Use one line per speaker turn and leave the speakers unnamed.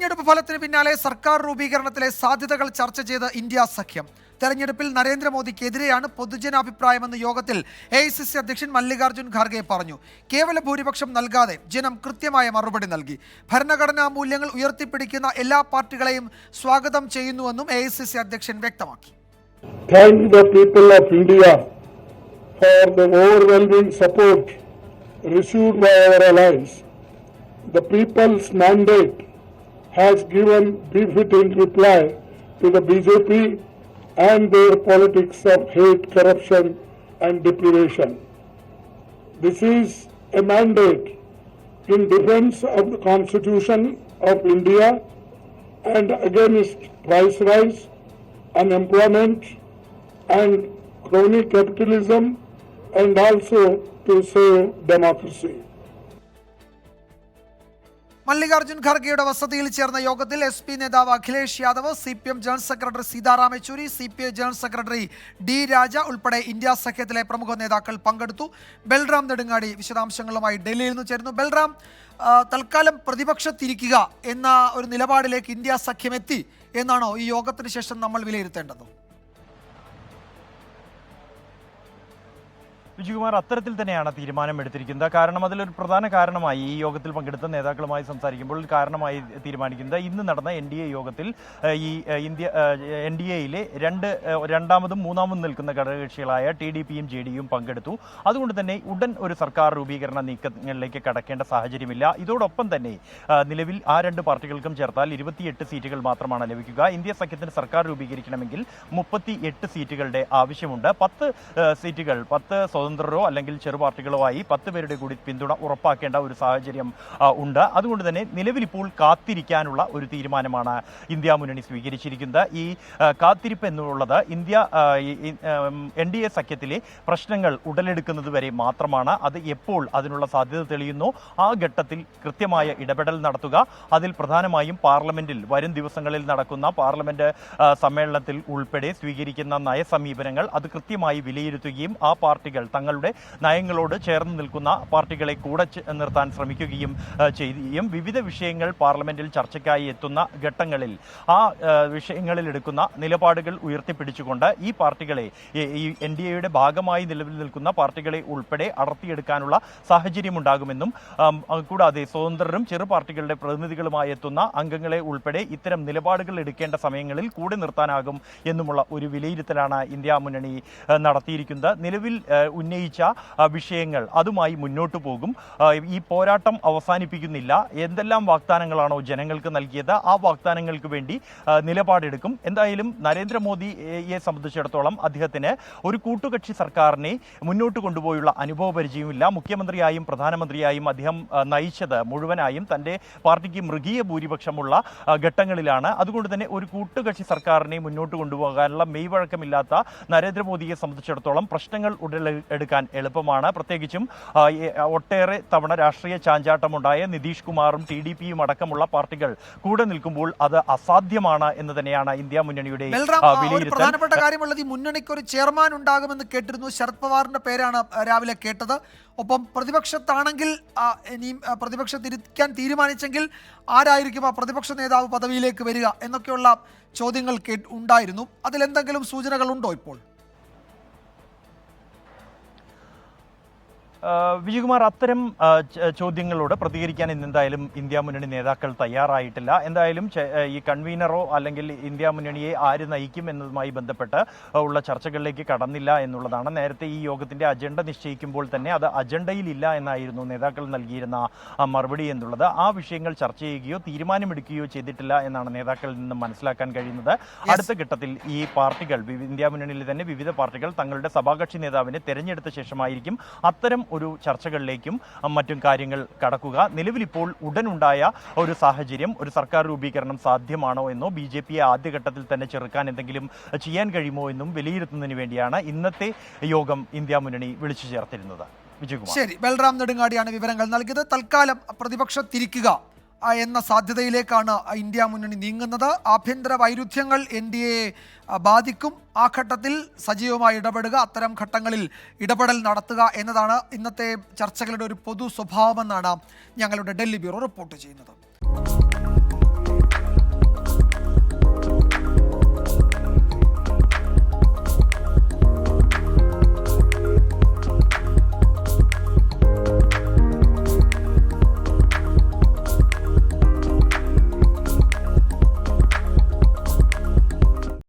തെരഞ്ഞെടുപ്പ് ഫലത്തിന് പിന്നാലെ സർക്കാർ രൂപീകരണത്തിലെ സാധ്യതകൾ ചർച്ച ചെയ്ത് ഇന്ത്യ സഖ്യം. തെരഞ്ഞെടുപ്പിൽ നരേന്ദ്രമോദിക്കെതിരെയാണ് പൊതുജനാഭിപ്രായമെന്ന് യോഗത്തിൽ AICC അധ്യക്ഷൻ മല്ലികാർജ്ജുൻ ഖാർഗെ പറഞ്ഞു. കേവല ഭൂരിപക്ഷം നൽകാതെ ജനം കൃത്യമായ മറുപടി നൽകി. ഭരണഘടനാ മൂല്യങ്ങൾ ഉയർത്തിപ്പിടിക്കുന്ന എല്ലാ പാർട്ടികളെയും സ്വാഗതം ചെയ്യുന്നുവെന്നും AICC അധ്യക്ഷൻ വ്യക്തമാക്കി.
Thank the people of India for the overwhelming support received by our allies. The people's mandate has given befitting reply to the BJP and their politics of hate, corruption and deprivation. This is a mandate in defense of the Constitution of India and against price rise, unemployment and crony capitalism, and also to save democracy.
Mallikarjun ഖാർഗെയുടെ വസതിയിൽ ചേർന്ന യോഗത്തിൽ SP നേതാവ് Akhilesh Yadav, CPM general secretary Sitaram Yechury, CPI general secretary D രാജ ഉൾപ്പെടെ India സഖ്യത്തിലെ പ്രമുഖ നേതാക്കൾ പങ്കെടുത്തു. ബൽറാം നെടുങ്ങാടി വിശദാംശങ്ങളുമായി ഡൽഹിയിൽ നിന്ന് ചേരുന്നു. ബൽറാം, തൽക്കാലം പ്രതിപക്ഷത്തിരിക്കുക എന്ന ഒരു നിലപാടിലേക്ക് ഇന്ത്യ സഖ്യം എത്തി എന്നാണോ ഈ യോഗത്തിന് ശേഷം നമ്മൾ വിലയിരുത്തേണ്ടത്?
വിജയകുമാർ, അത്തരത്തിൽ തന്നെയാണ് തീരുമാനമെടുത്തിരിക്കുന്നത്. കാരണം അതിലൊരു പ്രധാന കാരണമായി ഈ യോഗത്തിൽ പങ്കെടുത്ത നേതാക്കളുമായി സംസാരിക്കുമ്പോൾ കാരണമായി തീരുമാനിക്കുന്നത് ഇന്ന് നടന്ന NDA യോഗത്തിൽ ഈ NDAയിലെ രണ്ടാമതും മൂന്നാമതും നിൽക്കുന്ന ഘടകകക്ഷികളായ TDPയും JDയും പങ്കെടുത്തു. അതുകൊണ്ട് തന്നെ ഉടൻ ഒരു സർക്കാർ രൂപീകരണ നീക്കങ്ങളിലേക്ക് കടക്കേണ്ട സാഹചര്യമില്ല. ഇതോടൊപ്പം തന്നെ നിലവിൽ ആ രണ്ട് പാർട്ടികൾക്കും ചേർത്താൽ 28 സീറ്റുകൾ മാത്രമാണ് ലഭിക്കുക. ഇന്ത്യ സഖ്യത്തിന് സർക്കാർ രൂപീകരിക്കണമെങ്കിൽ 38 സീറ്റുകളുടെ ആവശ്യമുണ്ട്. 10 സീറ്റുകൾ 10 സ്വതന്ത്രരോ അല്ലെങ്കിൽ ചെറു പാർട്ടികളോ ആയി 10 പേരുടെ കൂടി പിന്തുണ ഉറപ്പാക്കേണ്ട ഒരു സാഹചര്യം ഉണ്ട്. അതുകൊണ്ട് തന്നെ നിലവിലിപ്പോൾ കാത്തിരിക്കാനുള്ള ഒരു തീരുമാനമാണ് ഇന്ത്യ മുന്നണി സ്വീകരിച്ചിരിക്കുന്നത്. ഈ കാത്തിരിപ്പ് എന്നുള്ളത് NDA സഖ്യത്തിലെ പ്രശ്നങ്ങൾ ഉടലെടുക്കുന്നത് വരെ മാത്രമാണ്. അത് എപ്പോൾ അതിനുള്ള സാധ്യത തെളിയുന്നു ആ ഘട്ടത്തിൽ കൃത്യമായ ഇടപെടൽ നടത്തുക. അതിൽ പ്രധാനമായും പാർലമെന്റിൽ വരും ദിവസങ്ങളിൽ നടക്കുന്ന പാർലമെന്റ് സമ്മേളനത്തിൽ ഉൾപ്പെടെ സ്വീകരിക്കുന്ന നയസമീപനങ്ങൾ അത് കൃത്യമായി വിലയിരുത്തുകയും ആ പാർട്ടികൾ തങ്ങളുടെ നയങ്ങളോട് ചേർന്ന് നിൽക്കുന്ന പാർട്ടികളെ കൂടെ നിർത്താൻ ശ്രമിക്കുകയും ചെയ്യുകയും വിവിധ വിഷയങ്ങൾ പാർലമെന്റിൽ ചർച്ചയ്ക്കായി എത്തുന്ന ഘട്ടങ്ങളിൽ ആ വിഷയങ്ങളിൽ എടുക്കുന്ന നിലപാടുകൾ ഉയർത്തിപ്പിടിച്ചുകൊണ്ട് ഈ പാർട്ടികളെ ഈ NDAയുടെ ഭാഗമായി നിലവിൽ നിൽക്കുന്ന പാർട്ടികളെ ഉൾപ്പെടെ അടർത്തിയെടുക്കാനുള്ള സാഹചര്യമുണ്ടാകുമെന്നും കൂടാതെ സ്വതന്ത്രരും ചെറു പാർട്ടികളുടെ പ്രതിനിധികളുമായി എത്തുന്ന അംഗങ്ങളെ ഉൾപ്പെടെ ഇത്തരം നിലപാടുകൾ എടുക്കേണ്ട സമയങ്ങളിൽ കൂടെ നിർത്താനാകും എന്നുമുള്ള ഒരു വിലയിരുത്തലാണ് ഇന്ത്യ മുന്നണി നടത്തിയിരിക്കുന്നത്. നിലവിൽ ഉന്നയിച്ച വിഷയങ്ങൾ അതുമായി മുന്നോട്ട് പോകും. ഈ പോരാട്ടം അവസാനിപ്പിക്കുന്നില്ല. എന്തെല്ലാം വാഗ്ദാനങ്ങളാണോ ജനങ്ങൾക്ക് നൽകിയത് ആ വാഗ്ദാനങ്ങൾക്ക് വേണ്ടി നിലപാടെടുക്കും. എന്തായാലും നരേന്ദ്രമോദിയെ സംബന്ധിച്ചിടത്തോളം അദ്ദേഹത്തിന് ഒരു കൂട്ടുകക്ഷി സർക്കാരിനെ മുന്നോട്ട് കൊണ്ടുപോയുള്ള അനുഭവ പരിചയമില്ല. മുഖ്യമന്ത്രിയായും പ്രധാനമന്ത്രിയായും അദ്ദേഹം നയിച്ചത് മുഴുവനായും തൻ്റെ പാർട്ടിക്ക് മൃഗീയ ഭൂരിപക്ഷമുള്ള ഘട്ടങ്ങളിലാണ്. അതുകൊണ്ട് തന്നെ ഒരു കൂട്ടുകക്ഷി സർക്കാരിനെ മുന്നോട്ട് കൊണ്ടുപോകാനുള്ള മെയ്വഴക്കമില്ലാത്ത നരേന്ദ്രമോദിയെ സംബന്ധിച്ചിടത്തോളം പ്രശ്നങ്ങൾ എടുക്കാൻ എളുപ്പമാണ്. പ്രത്യേകിച്ചും ഒട്ടേറെ തവണ രാഷ്ട്രീയ ചാഞ്ചാട്ടമുണ്ടായ നിതീഷ് കുമാറും TDPയും അടക്കമുള്ള പാർട്ടികൾ കൂടെ നിൽക്കുമ്പോൾ അത് അസാധ്യമാണ് എന്ന് തന്നെയാണ് ഇന്ത്യ മുന്നണിയുടെ വിലയിരുത്തൽ.
പ്രധാനപ്പെട്ട കാര്യമുള്ളത് ഈ മുന്നണിക്ക് ഒരു ചെയർമാൻ ഉണ്ടാകുമെന്ന് കേട്ടിരുന്നു. ശരത് പവാറിന്റെ പേരാണ് രാവിലെ കേട്ടത്. ഒപ്പം പ്രതിപക്ഷത്താണെങ്കിൽ ഇനിയും പ്രതിപക്ഷത്തിരിക്കാൻ തീരുമാനിച്ചെങ്കിൽ ആരായിരിക്കും ആ പ്രതിപക്ഷ നേതാവ് പദവിയിലേക്ക് വരിക എന്നൊക്കെയുള്ള ചോദ്യങ്ങൾ ഉണ്ടായിരുന്നു. അതിലെന്തെങ്കിലും സൂചനകളുണ്ടോ ഇപ്പോൾ?
വിജയകുമാർ, അത്തരം ചോദ്യങ്ങളോട് പ്രതികരിക്കാൻ ഇന്നെന്തായാലും ഇന്ത്യ മുന്നണി നേതാക്കൾ തയ്യാറായിട്ടില്ല. എന്തായാലും ഈ കൺവീനറോ അല്ലെങ്കിൽ ഇന്ത്യ മുന്നണിയെ ആര് നയിക്കും എന്നതുമായി ബന്ധപ്പെട്ട് ഉള്ള ചർച്ചകളിലേക്ക് കടന്നില്ല എന്നുള്ളതാണ്. നേരത്തെ ഈ യോഗത്തിന്റെ അജണ്ട നിശ്ചയിക്കുമ്പോൾ തന്നെ അത് അജണ്ടയിലില്ല എന്നായിരുന്നു നേതാക്കൾ നൽകിയിരുന്ന മറുപടി എന്നുള്ളത്. ആ വിഷയങ്ങൾ ചർച്ച ചെയ്യുകയോ തീരുമാനമെടുക്കുകയോ ചെയ്തിട്ടില്ല എന്നാണ് നേതാക്കളിൽ നിന്നും മനസ്സിലാക്കാൻ കഴിയുന്നത്. അടുത്ത ഘട്ടത്തിൽ ഈ പാർട്ടികൾ ഇന്ത്യ മുന്നണിയിൽ തന്നെ വിവിധ പാർട്ടികൾ തങ്ങളുടെ സഭാകക്ഷി നേതാവിനെ തെരഞ്ഞെടുത്ത ശേഷമായിരിക്കും അത്തരം ഒരു ചർച്ചകളിലേക്കും മറ്റും കാര്യങ്ങൾ കടക്കുക. നിലവിലിപ്പോൾ ഉടനുണ്ടായ ഒരു സാഹചര്യം ഒരു സർക്കാർ രൂപീകരണം സാധ്യമാണോ എന്നോ BJPയെ ആദ്യഘട്ടത്തിൽ തന്നെ ചെറുക്കാൻ എന്തെങ്കിലും ചെയ്യാൻ കഴിയുമോ എന്നും വിലയിരുത്തുന്നതിന് വേണ്ടിയാണ് ഇന്നത്തെ യോഗം ഇന്ത്യ മുന്നണി വിളിച്ചു ചേർത്തിരുന്നത്. വിജയകുമാർ.
ശരി, ബൽറാം നെടുങ്ങാടിയാണ് വിവരങ്ങൾ നൽകിയത്. തൽക്കാലം പ്രതിപക്ഷത്തിരിക്കുക എന്ന സാധ്യതയിലേക്കാണ് ഇന്ത്യ മുന്നണി നീങ്ങുന്നത്. ആഭ്യന്തര വൈരുദ്ധ്യങ്ങൾ NDAയെ ബാധിക്കും. ആ ഘട്ടത്തിൽ സജീവമായി ഇടപെടുക, അത്തരം ഘട്ടങ്ങളിൽ ഇടപെടൽ നടത്തുക എന്നതാണ് ഇന്നത്തെ ചർച്ചകളുടെ ഒരു പൊതു സ്വഭാവമെന്നാണ് ഞങ്ങളുടെ ഡൽഹി ബ്യൂറോ റിപ്പോർട്ട് ചെയ്യുന്നത്.